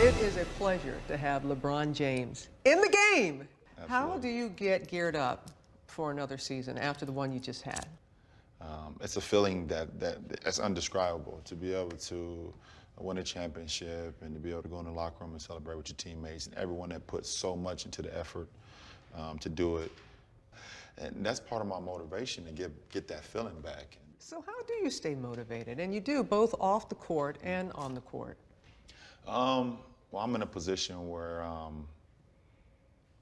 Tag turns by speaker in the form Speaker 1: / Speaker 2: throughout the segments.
Speaker 1: It is a pleasure to have LeBron James in the game.
Speaker 2: Absolutely.
Speaker 1: How do you get geared up for another season after the one you just had?
Speaker 2: It's a feeling that's undescribable, to be able to win a championship and to be able to go in the locker room and celebrate with your teammates and everyone that puts so much into the effort to do it. And that's part of my motivation, to get that feeling back.
Speaker 1: So how do you stay motivated? And you do both off the court and on the court.
Speaker 2: Well, I'm in a position where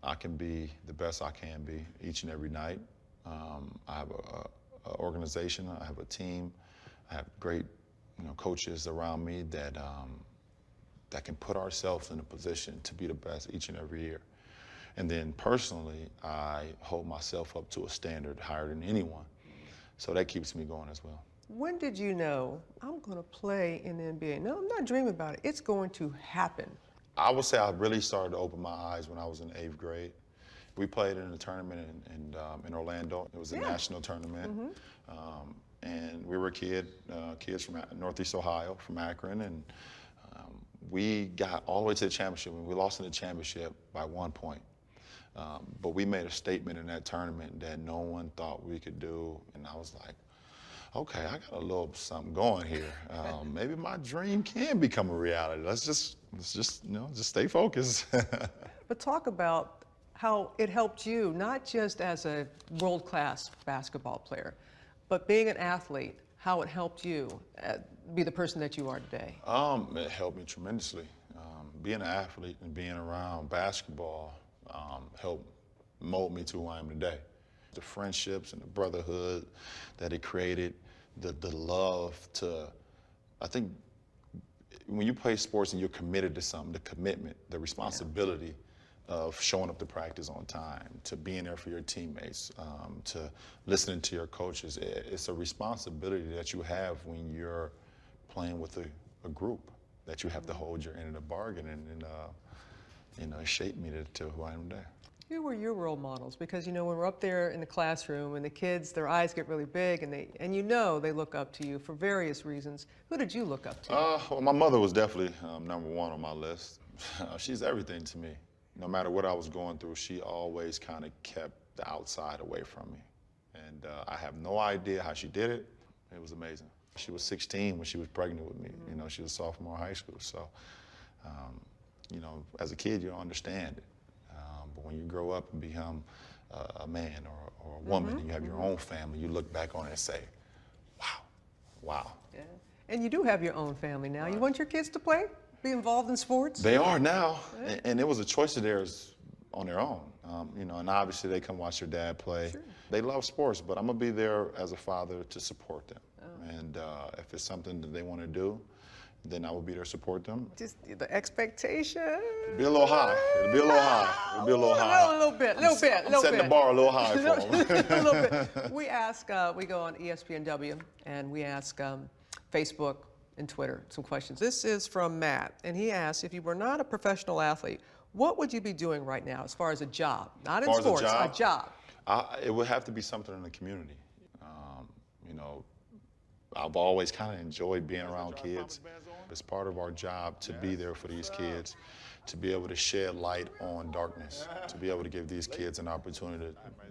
Speaker 2: I can be the best I can be each and every night. I have a organization, I have a team, I have great coaches around me that can put ourselves in a position to be the best each and every year. And then personally, I hold myself up to a standard higher than anyone. So that keeps me going as well.
Speaker 1: When did you know, I'm going to play in the NBA? No, I'm not dreaming about it. It's going to happen.
Speaker 2: I would say I really started to open my eyes when I was in 8th grade. We played in a tournament in Orlando. It was a national tournament. And we were kids from Northeast Ohio, from Akron. And we got all the way to the championship. And we lost in the championship by 1 point. But we made a statement in that tournament that no one thought we could do. And I was like, okay, I got a little something going here. Maybe my dream can become a reality. Let's just stay focused.
Speaker 1: But talk about how it helped you, not just as a world-class basketball player, but being an athlete, how it helped you be the person that you are today.
Speaker 2: It helped me tremendously. Being an athlete and being around basketball helped mold me to who I am today. The friendships and the brotherhood that it created, the love to, I think when you play sports and you're committed to something, the commitment, the responsibility of showing up to practice on time, to being there for your teammates, to listening to your coaches, it's a responsibility that you have when you're playing with a group that you have to hold your end of the bargain, and it shaped me to who I am today.
Speaker 1: Who were your role models? Because when we're up there in the classroom and the kids, their eyes get really big and they look up to you for various reasons. Who did you look up to?
Speaker 2: Well, my mother was definitely #1 on my list. She's everything to me. No matter what I was going through, she always kind of kept the outside away from me. And I have no idea how she did it. It was amazing. She was 16 when she was pregnant with me. She was a sophomore in high school. So, as a kid, you don't understand it. But when you grow up and become a man or a woman, and you have your own family, you look back on it and say, wow.
Speaker 1: Yeah. And you do have your own family now. Right. You want your kids to play? Be involved in sports?
Speaker 2: They are now, and it was a choice of theirs on their own. And obviously they come watch their dad play. Sure. They love sports, but I'm gonna be there as a father to support them. Oh. And if it's something that they want to do, then I will be there to support them.
Speaker 1: Just the expectation.
Speaker 2: It'll be a little high. It'll be a little high. It'll be a little high.
Speaker 1: A little bit.
Speaker 2: I'm setting the bar a little high for them.
Speaker 1: A little bit. We go on ESPNW and we ask Facebook and Twitter some questions. This is from Matt, and he asks, if you were not a professional athlete, what would you be doing right now as far as a job? Not in sports, a job.
Speaker 2: It would have to be something in the community. I've always kind of enjoyed being around kids. It's part of our job to be there for these kids, to be able to shed light on darkness, to be able to give these kids an opportunity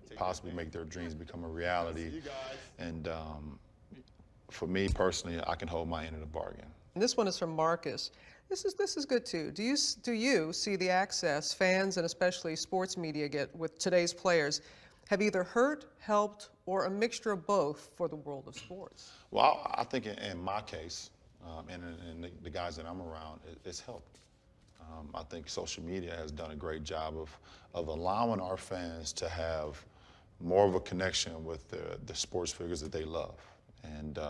Speaker 2: to possibly make their dreams become a reality. And for me personally, I can hold my end of the bargain.
Speaker 1: And this one is from Marcus. This is good too. Do you see the access fans and especially sports media get with today's players have either hurt, helped, or a mixture of both for the world of sports?
Speaker 2: Well, I think in my case, and the guys that I'm around, it's helped. I think social media has done a great job of allowing our fans to have more of a connection with the sports figures that they love. And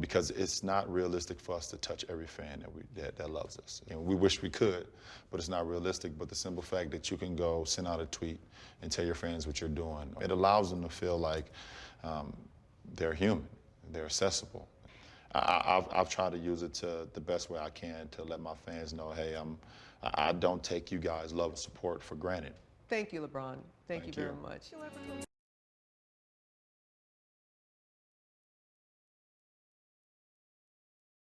Speaker 2: because it's not realistic for us to touch every fan that loves us. We wish we could, but it's not realistic. But the simple fact that you can go send out a tweet and tell your fans what you're doing, it allows them to feel like they're human, they're accessible. I've tried to use it to the best way I can to let my fans know, hey, I don't take you guys' love and support for granted.
Speaker 1: Thank you, LeBron. Thank you very much.